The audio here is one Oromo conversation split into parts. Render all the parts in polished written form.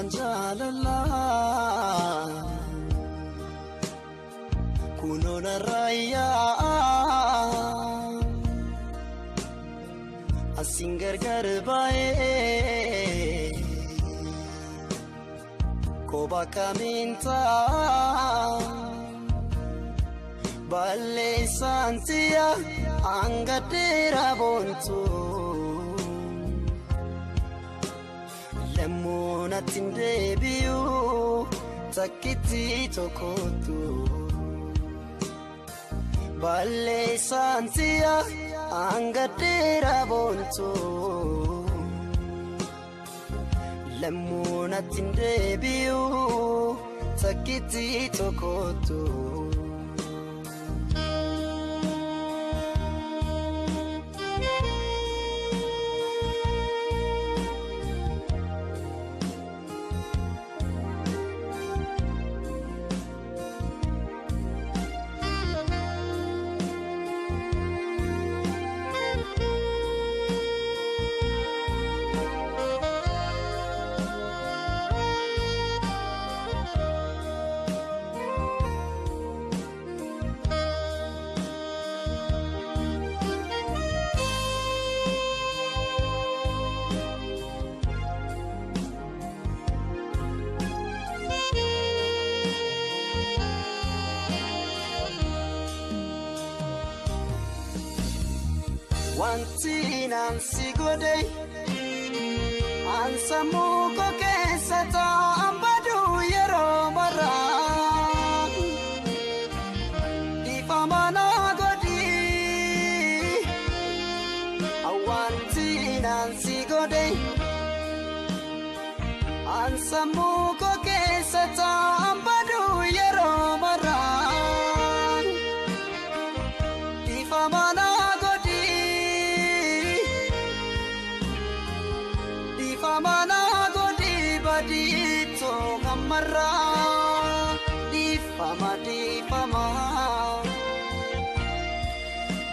manjalala kunona raya asingar garbae koba kaminta balle santia angatera bontu lemona tindebiu takiti tokotu balle santia angatera bontu lemona tindebiu takiti tokotu Wanti nansi gode ansamu ko kesata ambadu yero mara ifamana godi awanti nansi gode ansamu ko kesata ambadu yero mara ifamana Famana godi badito kamara di fama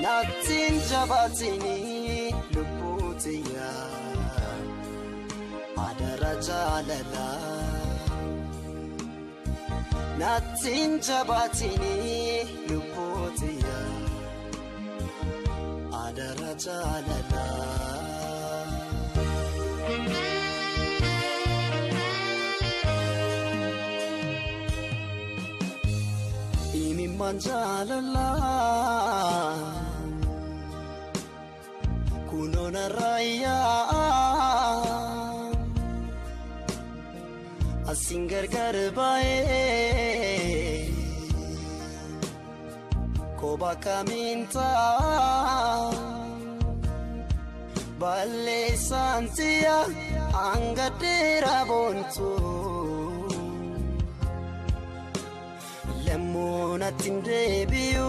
natin jabatini luputiya adara jalala natin jabatini luputiya adara jalala Imi manjalala kunona raya asingar garbae koba kaminta balle santia angatera bontu lemona tindebiu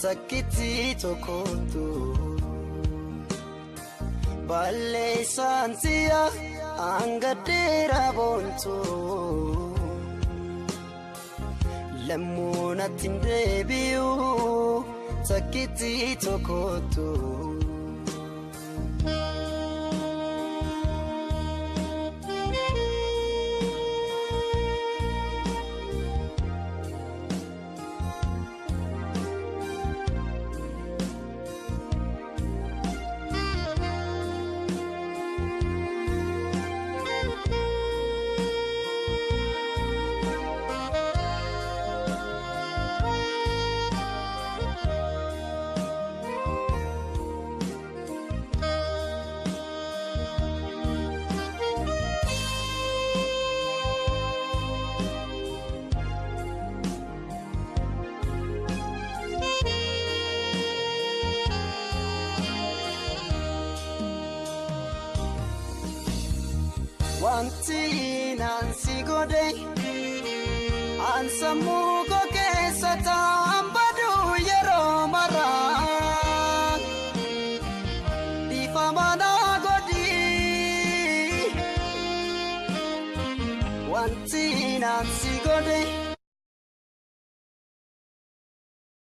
takiti tokotu balle santia angatera bontu lemona tindebiu takiti tokotu Wanti nansi gode ansamu ko kesata ambadu yero mara di famana godi wanti nansi gode